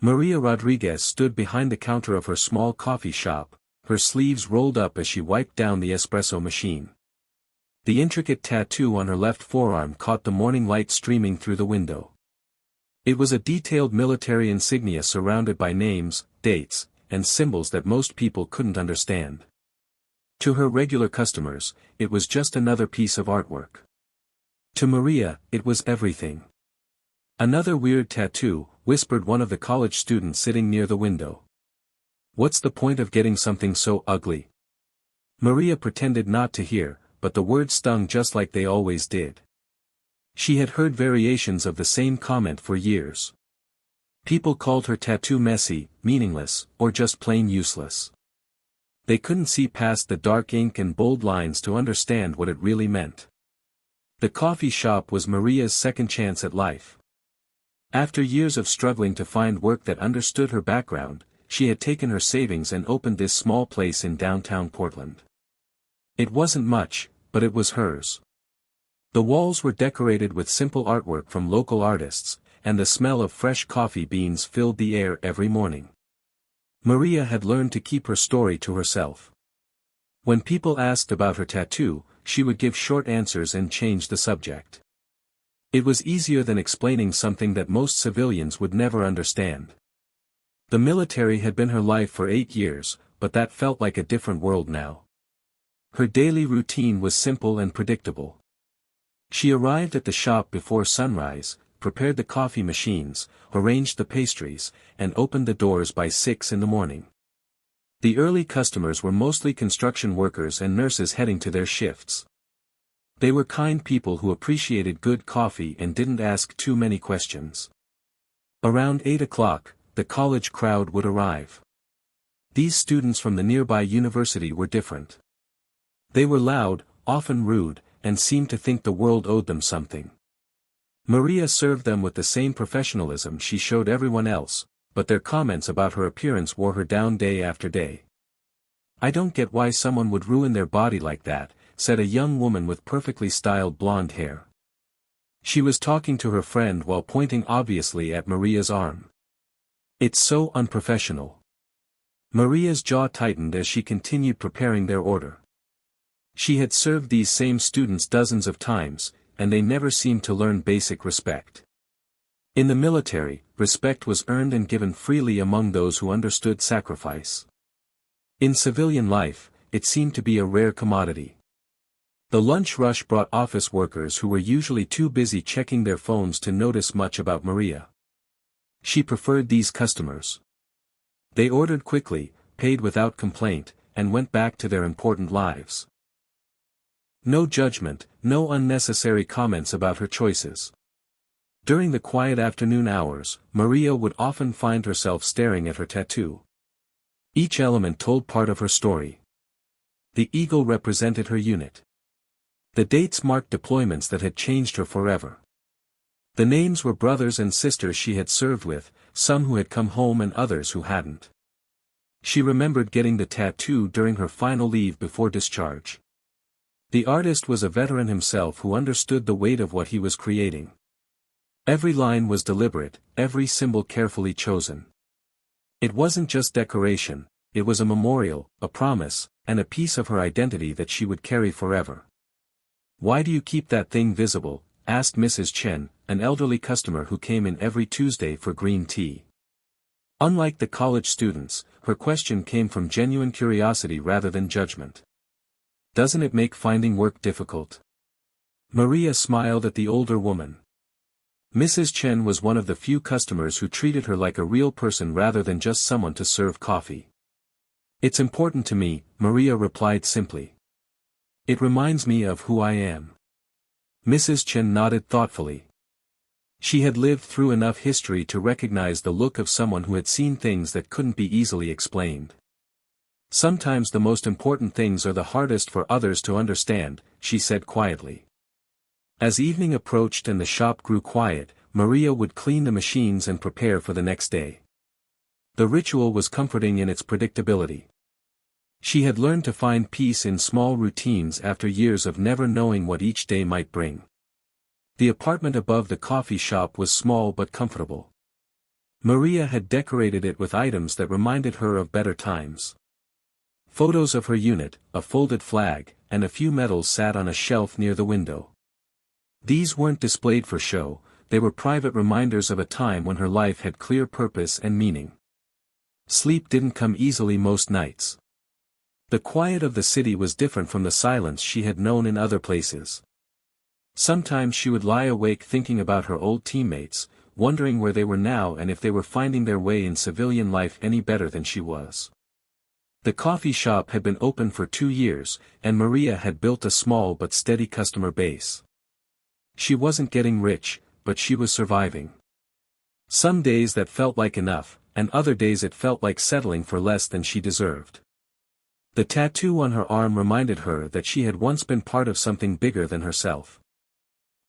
Maria Rodriguez stood behind the counter of her small coffee shop, her sleeves rolled up as she wiped down the espresso machine. The intricate tattoo on her left forearm caught the morning light streaming through the window. It was a detailed military insignia surrounded by names, dates, and symbols that most people couldn't understand. To her regular customers, it was just another piece of artwork. To Maria, it was everything. "Another weird tattoo," whispered one of the college students sitting near the window. "What's the point of getting something so ugly?" Maria pretended not to hear, but the words stung just like they always did. She had heard variations of the same comment for years. People called her tattoo messy, meaningless, or just plain useless. They couldn't see past the dark ink and bold lines to understand what it really meant. The coffee shop was Maria's second chance at life. After years of struggling to find work that understood her background, she had taken her savings and opened this small place in downtown Portland. It wasn't much, but it was hers. The walls were decorated with simple artwork from local artists, and the smell of fresh coffee beans filled the air every morning. Maria had learned to keep her story to herself. When people asked about her tattoo, she would give short answers and change the subject. It was easier than explaining something that most civilians would never understand. The military had been her life for 8 years, but that felt like a different world now. Her daily routine was simple and predictable. She arrived at the shop before sunrise, prepared the coffee machines, arranged the pastries, and opened the doors by 6 in the morning. The early customers were mostly construction workers and nurses heading to their shifts. They were kind people who appreciated good coffee and didn't ask too many questions. Around 8 o'clock, the college crowd would arrive. These students from the nearby university were different. They were loud, often rude, and seemed to think the world owed them something. Maria served them with the same professionalism she showed everyone else, but their comments about her appearance wore her down day after day. "I don't get why someone would ruin their body like that," said a young woman with perfectly styled blonde hair. She was talking to her friend while pointing obviously at Maria's arm. "It's so unprofessional." Maria's jaw tightened as she continued preparing their order. She had served these same students dozens of times, and they never seemed to learn basic respect. In the military, respect was earned and given freely among those who understood sacrifice. In civilian life, it seemed to be a rare commodity. The lunch rush brought office workers who were usually too busy checking their phones to notice much about Maria. She preferred these customers. They ordered quickly, paid without complaint, and went back to their important lives. No judgment, no unnecessary comments about her choices. During the quiet afternoon hours, Maria would often find herself staring at her tattoo. Each element told part of her story. The eagle represented her unit. The dates marked deployments that had changed her forever. The names were brothers and sisters she had served with, some who had come home and others who hadn't. She remembered getting the tattoo during her final leave before discharge. The artist was a veteran himself who understood the weight of what he was creating. Every line was deliberate, every symbol carefully chosen. It wasn't just decoration, it was a memorial, a promise, and a piece of her identity that she would carry forever. "Why do you keep that thing visible?" asked Mrs. Chen, an elderly customer who came in every Tuesday for green tea. Unlike the college students, her question came from genuine curiosity rather than judgment. "Doesn't it make finding work difficult?" Maria smiled at the older woman. Mrs. Chen was one of the few customers who treated her like a real person rather than just someone to serve coffee. "It's important to me," Maria replied simply. "It reminds me of who I am." Mrs. Chen nodded thoughtfully. She had lived through enough history to recognize the look of someone who had seen things that couldn't be easily explained. "Sometimes the most important things are the hardest for others to understand," she said quietly. As evening approached and the shop grew quiet, Maria would clean the machines and prepare for the next day. The ritual was comforting in its predictability. She had learned to find peace in small routines after years of never knowing what each day might bring. The apartment above the coffee shop was small but comfortable. Maria had decorated it with items that reminded her of better times. Photos of her unit, a folded flag, and a few medals sat on a shelf near the window. These weren't displayed for show, they were private reminders of a time when her life had clear purpose and meaning. Sleep didn't come easily most nights. The quiet of the city was different from the silence she had known in other places. Sometimes she would lie awake thinking about her old teammates, wondering where they were now and if they were finding their way in civilian life any better than she was. The coffee shop had been open for 2 years, and Maria had built a small but steady customer base. She wasn't getting rich, but she was surviving. Some days that felt like enough, and other days it felt like settling for less than she deserved. The tattoo on her arm reminded her that she had once been part of something bigger than herself.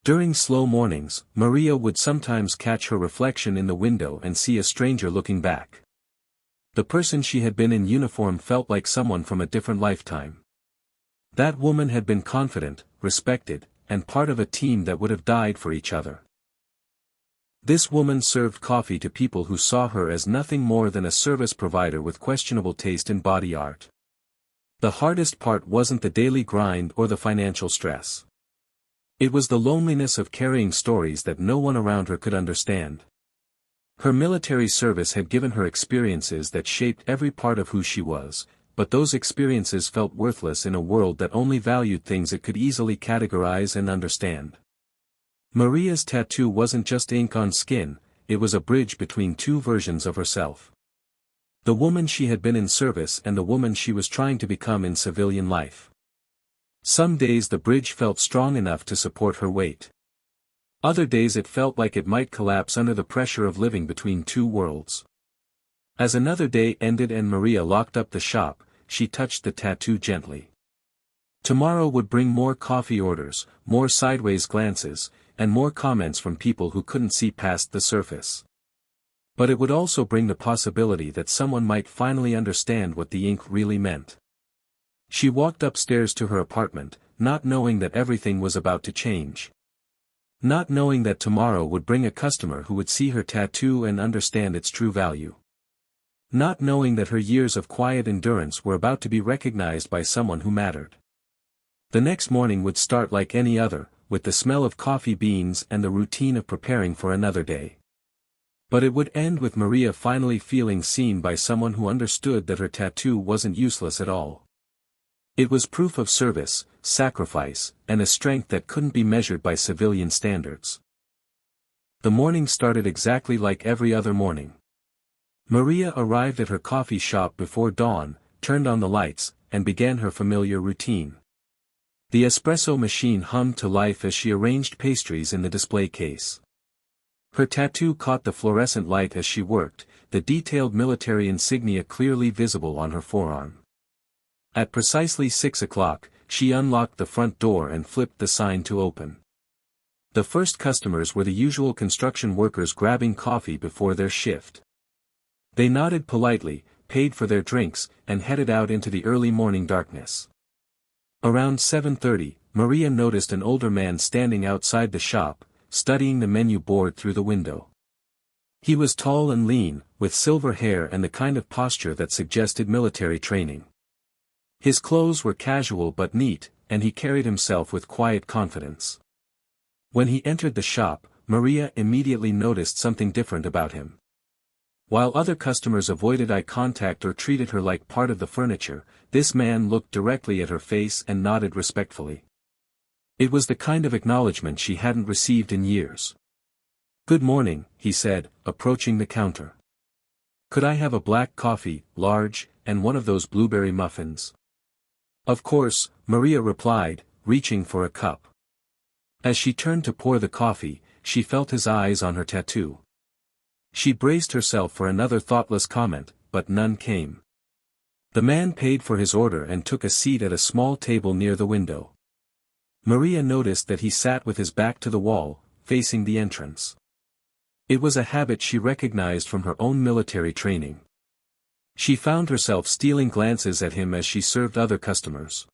During slow mornings, Maria would sometimes catch her reflection in the window and see a stranger looking back. The person she had been in uniform felt like someone from a different lifetime. That woman had been confident, respected, and part of a team that would have died for each other. This woman served coffee to people who saw her as nothing more than a service provider with questionable taste in body art. The hardest part wasn't the daily grind or the financial stress. It was the loneliness of carrying stories that no one around her could understand. Her military service had given her experiences that shaped every part of who she was, but those experiences felt worthless in a world that only valued things it could easily categorize and understand. Maria's tattoo wasn't just ink on skin, it was a bridge between two versions of herself. The woman she had been in service and the woman she was trying to become in civilian life. Some days the bridge felt strong enough to support her weight. Other days it felt like it might collapse under the pressure of living between two worlds. As another day ended and Maria locked up the shop, she touched the tattoo gently. Tomorrow would bring more coffee orders, more sideways glances, and more comments from people who couldn't see past the surface. But it would also bring the possibility that someone might finally understand what the ink really meant. She walked upstairs to her apartment, not knowing that everything was about to change. Not knowing that tomorrow would bring a customer who would see her tattoo and understand its true value. Not knowing that her years of quiet endurance were about to be recognized by someone who mattered. The next morning would start like any other, with the smell of coffee beans and the routine of preparing for another day. But it would end with Maria finally feeling seen by someone who understood that her tattoo wasn't useless at all. It was proof of service, sacrifice, and a strength that couldn't be measured by civilian standards. The morning started exactly like every other morning. Maria arrived at her coffee shop before dawn, turned on the lights, and began her familiar routine. The espresso machine hummed to life as she arranged pastries in the display case. Her tattoo caught the fluorescent light as she worked, the detailed military insignia clearly visible on her forearm. At precisely 6 o'clock, she unlocked the front door and flipped the sign to open. The first customers were the usual construction workers grabbing coffee before their shift. They nodded politely, paid for their drinks, and headed out into the early morning darkness. Around 7:30, Maria noticed an older man standing outside the shop, studying the menu board through the window. He was tall and lean, with silver hair and the kind of posture that suggested military training. His clothes were casual but neat, and he carried himself with quiet confidence. When he entered the shop, Maria immediately noticed something different about him. While other customers avoided eye contact or treated her like part of the furniture, this man looked directly at her face and nodded respectfully. It was the kind of acknowledgement she hadn't received in years. "Good morning," he said, approaching the counter. "Could I have a black coffee, large, and one of those blueberry muffins?" "Of course," Maria replied, reaching for a cup. As she turned to pour the coffee, she felt his eyes on her tattoo. She braced herself for another thoughtless comment, but none came. The man paid for his order and took a seat at a small table near the window. Maria noticed that he sat with his back to the wall, facing the entrance. It was a habit she recognized from her own military training. She found herself stealing glances at him as she served other customers.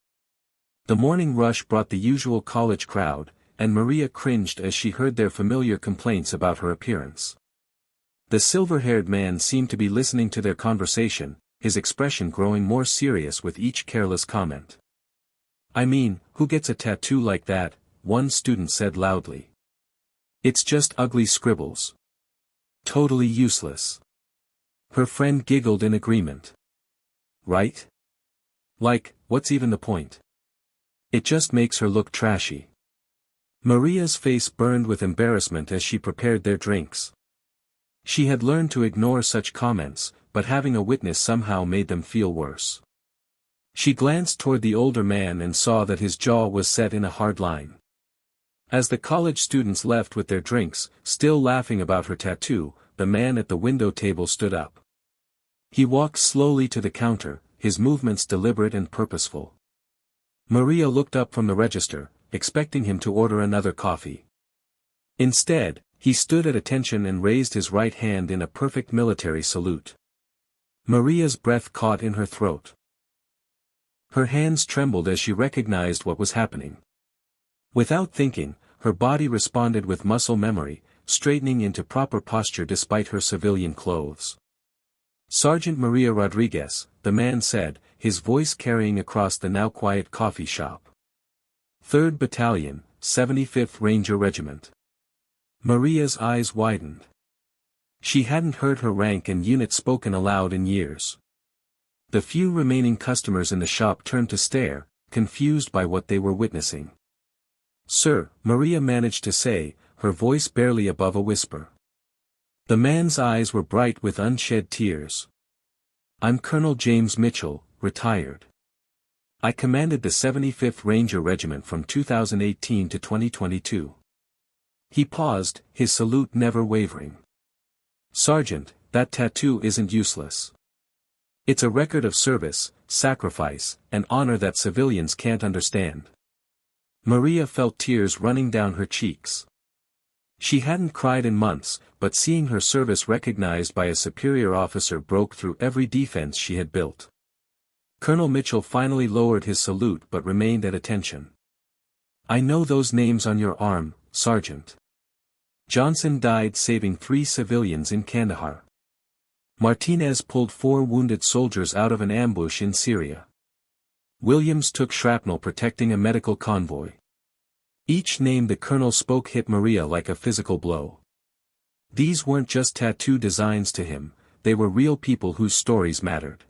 The morning rush brought the usual college crowd, and Maria cringed as she heard their familiar complaints about her appearance. The silver-haired man seemed to be listening to their conversation, his expression growing more serious with each careless comment. "I mean, who gets a tattoo like that?" one student said loudly. "It's just ugly scribbles. Totally useless." Her friend giggled in agreement. "Right? Like, what's even the point? It just makes her look trashy." Maria's face burned with embarrassment as she prepared their drinks. She had learned to ignore such comments, but having a witness somehow made them feel worse. She glanced toward the older man and saw that his jaw was set in a hard line. As the college students left with their drinks, still laughing about her tattoo, the man at the window table stood up. He walked slowly to the counter, his movements deliberate and purposeful. Maria looked up from the register, expecting him to order another coffee. Instead, he stood at attention and raised his right hand in a perfect military salute. Maria's breath caught in her throat. Her hands trembled as she recognized what was happening. Without thinking, her body responded with muscle memory, straightening into proper posture despite her civilian clothes. "Sergeant Maria Rodriguez," the man said, his voice carrying across the now quiet coffee shop. "3rd Battalion, 75th Ranger Regiment." Maria's eyes widened. She hadn't heard her rank and unit spoken aloud in years. The few remaining customers in the shop turned to stare, confused by what they were witnessing. "Sir," Maria managed to say, her voice barely above a whisper. The man's eyes were bright with unshed tears. "I'm Colonel James Mitchell, retired. I commanded the 75th Ranger Regiment from 2018 to 2022. He paused, his salute never wavering. "Sergeant, that tattoo isn't useless. It's a record of service, sacrifice, and honor that civilians can't understand." Maria felt tears running down her cheeks. She hadn't cried in months, but seeing her service recognized by a superior officer broke through every defense she had built. Colonel Mitchell finally lowered his salute but remained at attention. "I know those names on your arm, Sergeant. Johnson died saving 3 civilians in Kandahar. Martinez pulled 4 wounded soldiers out of an ambush in Syria. Williams took shrapnel protecting a medical convoy." Each name the colonel spoke hit Maria like a physical blow. These weren't just tattoo designs to him, they were real people whose stories mattered.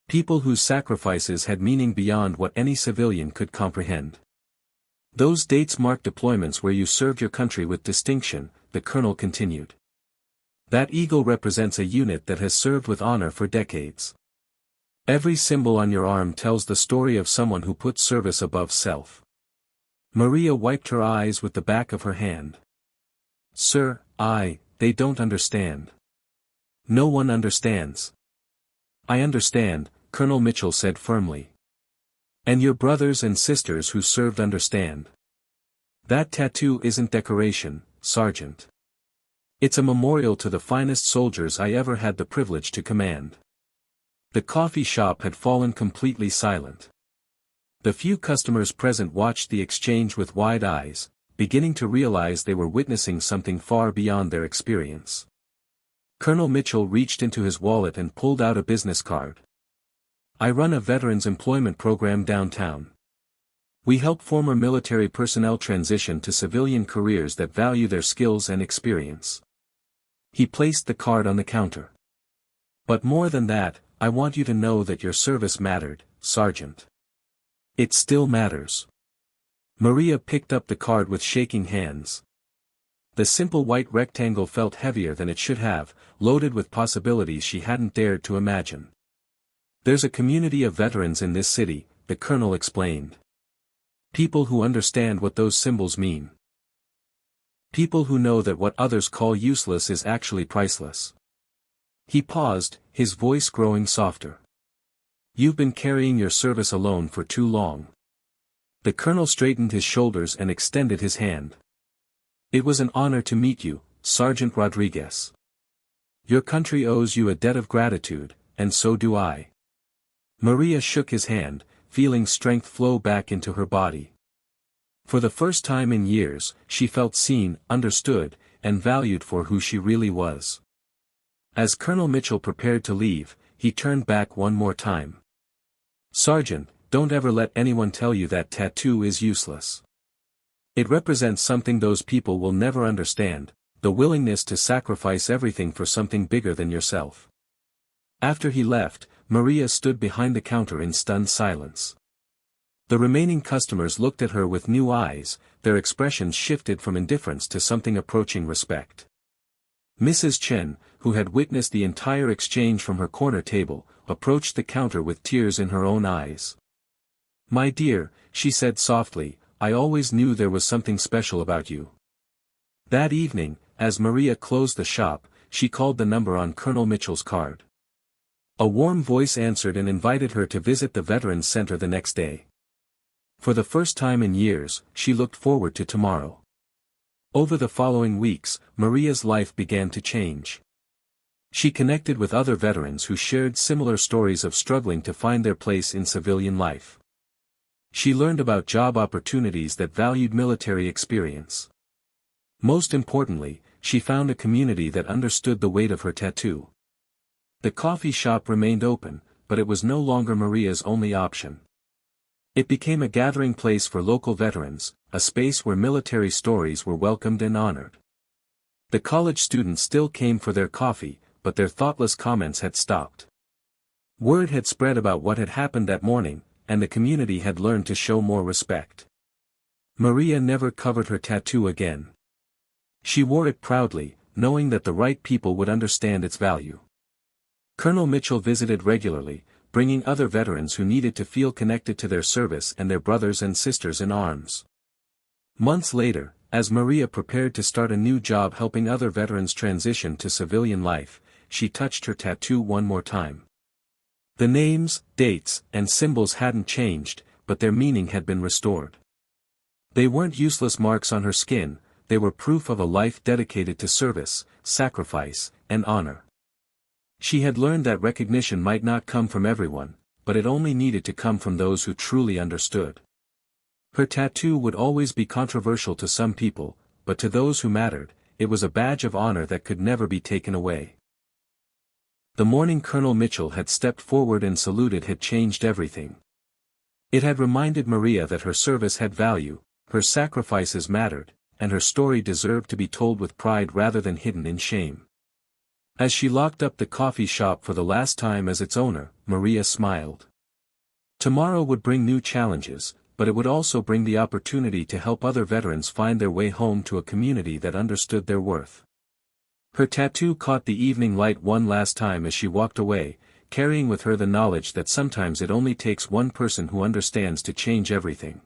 People whose sacrifices had meaning beyond what any civilian could comprehend. "Those dates mark deployments where you served your country with distinction," the colonel continued. "That eagle represents a unit that has served with honor for decades. Every symbol on your arm tells the story of someone who put service above self." Maria wiped her eyes with the back of her hand. "Sir, they don't understand. No one understands." "I understand," Colonel Mitchell said firmly. "And your brothers and sisters who served understand. That tattoo isn't decoration, Sergeant. It's a memorial to the finest soldiers I ever had the privilege to command." The coffee shop had fallen completely silent. The few customers present watched the exchange with wide eyes, beginning to realize they were witnessing something far beyond their experience. Colonel Mitchell reached into his wallet and pulled out a business card. "I run a veterans employment program downtown. We help former military personnel transition to civilian careers that value their skills and experience." He placed the card on the counter. "But more than that, I want you to know that your service mattered, Sergeant. It still matters." Maria picked up the card with shaking hands. The simple white rectangle felt heavier than it should have, loaded with possibilities she hadn't dared to imagine. "There's a community of veterans in this city," the colonel explained. "People who understand what those symbols mean. People who know that what others call useless is actually priceless." He paused, his voice growing softer. "You've been carrying your service alone for too long." The colonel straightened his shoulders and extended his hand. "It was an honor to meet you, Sergeant Rodriguez. Your country owes you a debt of gratitude, and so do I." Maria shook his hand, feeling strength flow back into her body. For the first time in years, she felt seen, understood, and valued for who she really was. As Colonel Mitchell prepared to leave, he turned back one more time. "Sergeant, don't ever let anyone tell you that tattoo is useless. It represents something those people will never understand, the willingness to sacrifice everything for something bigger than yourself." After he left, Maria stood behind the counter in stunned silence. The remaining customers looked at her with new eyes, their expressions shifted from indifference to something approaching respect. Mrs. Chen, who had witnessed the entire exchange from her corner table, approached the counter with tears in her own eyes. "My dear," she said softly, "I always knew there was something special about you." That evening, as Maria closed the shop, she called the number on Colonel Mitchell's card. A warm voice answered and invited her to visit the Veterans Center the next day. For the first time in years, she looked forward to tomorrow. Over the following weeks, Maria's life began to change. She connected with other veterans who shared similar stories of struggling to find their place in civilian life. She learned about job opportunities that valued military experience. Most importantly, she found a community that understood the weight of her tattoo. The coffee shop remained open, but it was no longer Maria's only option. It became a gathering place for local veterans, a space where military stories were welcomed and honored. The college students still came for their coffee, but their thoughtless comments had stopped. Word had spread about what had happened that morning, and the community had learned to show more respect. Maria never covered her tattoo again. She wore it proudly, knowing that the right people would understand its value. Colonel Mitchell visited regularly, bringing other veterans who needed to feel connected to their service and their brothers and sisters in arms. Months later, as Maria prepared to start a new job helping other veterans transition to civilian life, she touched her tattoo one more time. The names, dates, and symbols hadn't changed, but their meaning had been restored. They weren't useless marks on her skin, they were proof of a life dedicated to service, sacrifice, and honor. She had learned that recognition might not come from everyone, but it only needed to come from those who truly understood. Her tattoo would always be controversial to some people, but to those who mattered, it was a badge of honor that could never be taken away. The morning Colonel Mitchell had stepped forward and saluted had changed everything. It had reminded Maria that her service had value, her sacrifices mattered, and her story deserved to be told with pride rather than hidden in shame. As she locked up the coffee shop for the last time as its owner, Maria smiled. Tomorrow would bring new challenges, but it would also bring the opportunity to help other veterans find their way home to a community that understood their worth. Her tattoo caught the evening light one last time as she walked away, carrying with her the knowledge that sometimes it only takes one person who understands to change everything.